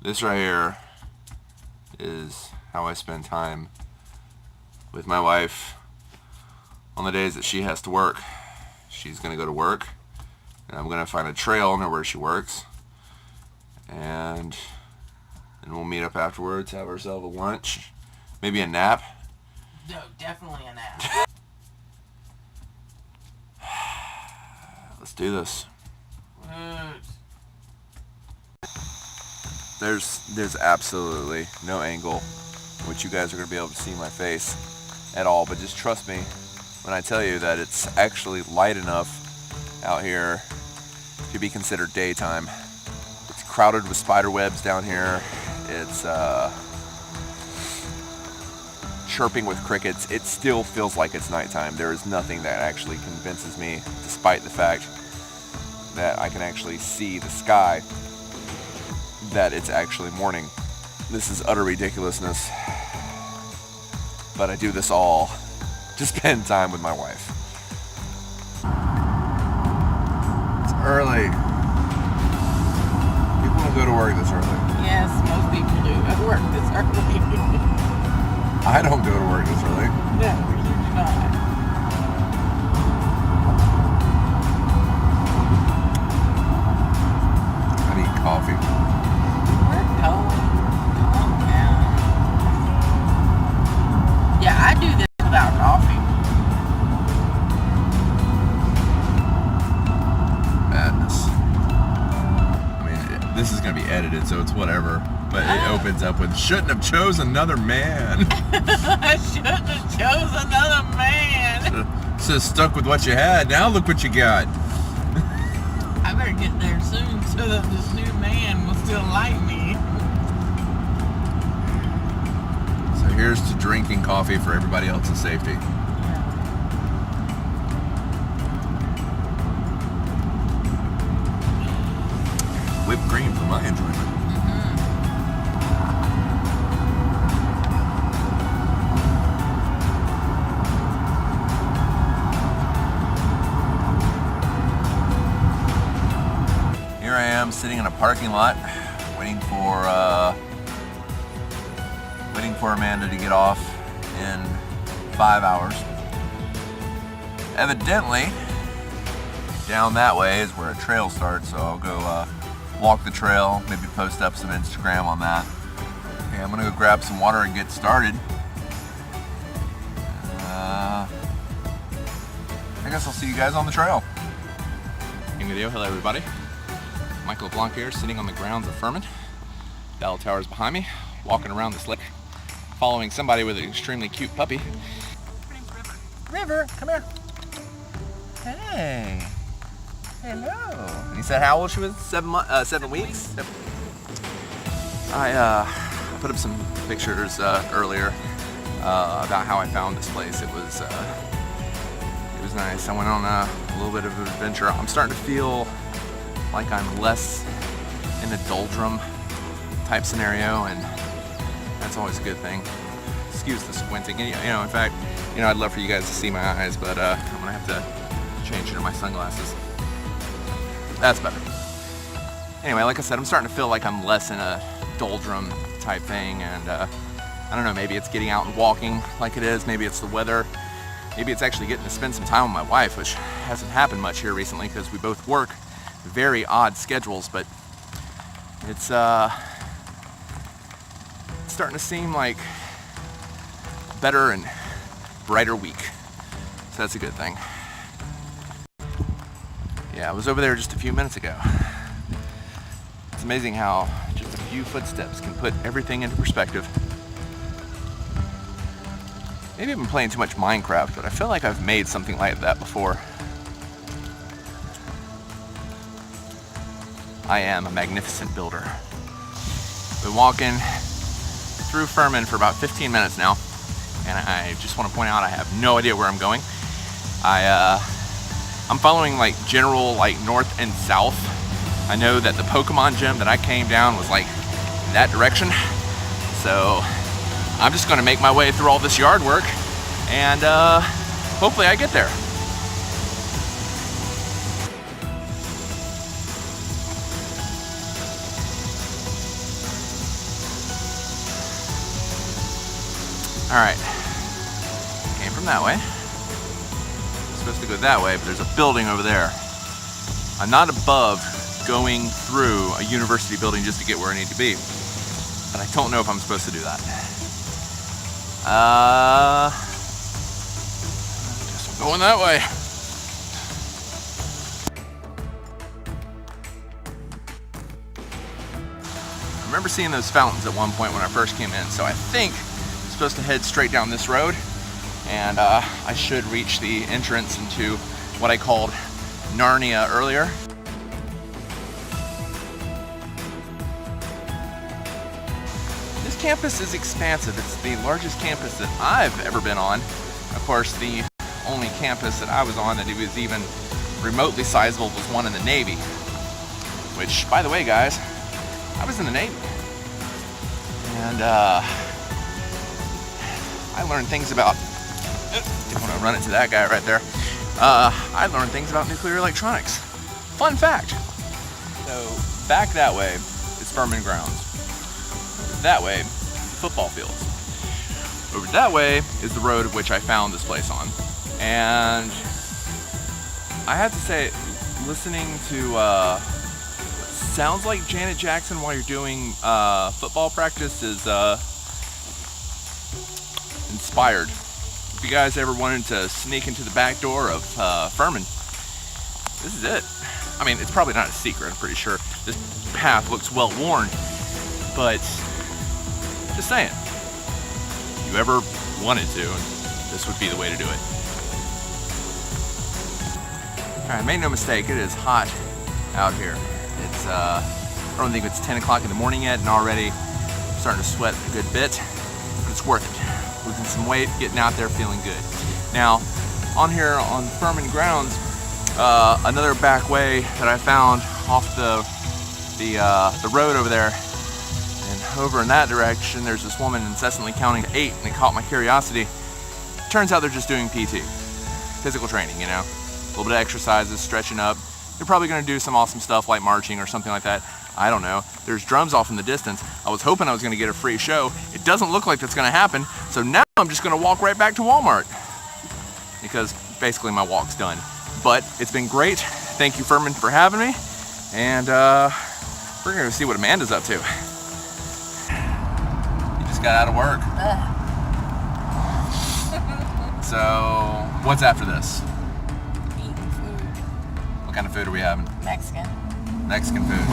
This right here is how I spend time with my wife on the days that she has to work. She's gonna go to work, and I'm gonna find a trail near where she works, and we'll meet up afterwards, have ourselves a lunch, maybe a nap. No, definitely a nap. Let's do this. There's absolutely no angle in which you guys are going to be able to see my face at all, but just trust me when I tell you that it's actually light enough out here to be considered daytime. It's crowded with spider webs down here. It's chirping with crickets. It still feels like it's nighttime. There is nothing that actually convinces me, despite the fact that I can actually see the sky, that it's actually morning. This is utter ridiculousness, but I do this all to spend time with my wife. It's early. People don't go to work this early. Yes, most people do at work this early. I don't go to work this early. No, you do not. I need coffee. Yeah, I do this without coffee. Madness. I mean, this is going to be edited, so it's whatever. But it opens up with, shouldn't have chose another man. I shouldn't have chose another man. So stuck with what you had. Now look what you got. I better get there soon so that this new man will still like me. So here's to drinking coffee for everybody else's safety. Whipped cream for my enjoyment. Here I am sitting in a parking lot waiting for Amanda to get off in 5 hours. Evidently, down that way is where a trail starts, so I'll go walk the trail, maybe post up some Instagram on that. Okay, I'm gonna go grab some water and get started. I guess I'll see you guys on the trail. Hey video, hello everybody. Michael LeBlanc here, sitting on the grounds of Furman. Bell Tower's behind me, walking around this lake, following somebody with an extremely cute puppy. River, come here. Hey. Hello. And he said how old she was? 7 weeks? Yep. I put up some pictures earlier about how I found this place. It was nice. I went on a little bit of an adventure. I'm starting to feel like I'm less in a doldrum type scenario, and that's always a good thing. Excuse the squinting. In fact, I'd love for you guys to see my eyes, but I'm gonna have to change into my sunglasses. That's better. Anyway, like I said, I'm starting to feel like I'm less in a doldrum type thing, and I don't know, maybe it's getting out and walking like it is, maybe it's the weather, maybe it's actually getting to spend some time with my wife, which hasn't happened much here recently because we both work very odd schedules, but it's starting to seem like a better and brighter week, so that's a good thing. Yeah, I was over there just a few minutes ago. It's amazing how just a few footsteps can put everything into perspective. Maybe I've been playing too much Minecraft, but I feel like I've made something like that before. I am a magnificent builder. Been walking through Furman for about 15 minutes now, and I just want to point out I have no idea where I'm going. I'm following like general north and south. I know that the Pokemon gym that I came down was like in that direction, so I'm just going to make my way through all this yard work, and hopefully I get there. Alright. Came from that way. Supposed to go that way, but there's a building over there. I'm not above going through a university building just to get where I need to be, but I don't know if I'm supposed to do that. Guess I'm going that way. I remember seeing those fountains at one point when I first came in, so I think I'm supposed to head straight down this road, and I should reach the entrance into what I called Narnia earlier. This campus is expansive. It's the largest campus that I've ever been on. Of course, the only campus that I was on that it was even remotely sizable was one in the Navy. Which, by the way, guys, I was in the Navy. And I learned things about, didn't want to run into that guy right there. I learned things about nuclear electronics. Fun fact. So back that way is Furman grounds. Over that way, football fields. Over that way is the road which I found this place on. And I have to say, listening to what sounds like Janet Jackson while you're doing football practice is inspired. If you guys ever wanted to sneak into the back door of Furman, this is it. I mean, it's probably not a secret, I'm pretty sure. This path looks well worn, but just saying, if you ever wanted to, this would be the way to do it. Alright, make no mistake, it is hot out here. It's, I don't think it's 10 o'clock in the morning yet, and already I'm starting to sweat a good bit, but it's worth it. Losing some weight, getting out there, feeling good. Now, on here on Furman grounds, another back way that I found off the road over there, and over in that direction, there's this woman incessantly counting to 8, and it caught my curiosity. Turns out they're just doing PT, physical training, you know, a little bit of exercises, stretching up. They're probably going to do some awesome stuff like marching or something like that. I don't know. There's drums off in the distance. I was hoping I was going to get a free show. It doesn't look like that's going to happen. So now I'm just going to walk right back to Walmart because basically my walk's done. But it's been great. Thank you, Furman, for having me. And we're going to see what Amanda's up to. You just got out of work. So what's after this? Eating food. What kind of food are we having? Mexican. Mexican food.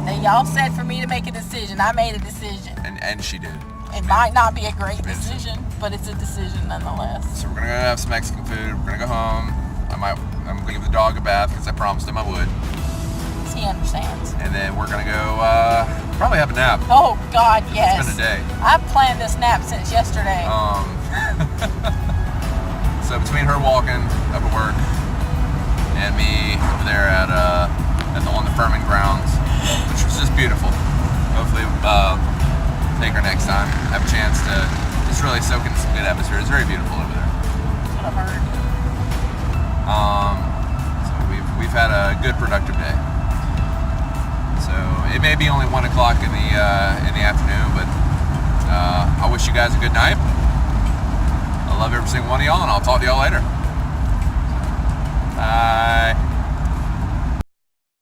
Now, y'all said for me to make a decision. I made a decision. And she did. It might not be a great decision, but it's a decision nonetheless. So we're gonna go have some Mexican food. We're gonna go home. I'm gonna give the dog a bath because I promised him I would. He understands. And then we're gonna go probably have a nap. Oh God, yes. It's been a day. I've planned this nap since yesterday. So between her walking up at work and me over there on the Furman grounds, which was just beautiful. Hopefully take her next time. Have a chance to just really soak in some good atmosphere. It's very beautiful over there. That's what I've heard. So we've had a good productive day. So it may be only 1 o'clock in the afternoon, but I wish you guys a good night. I love every single one of y'all, and I'll talk to y'all later.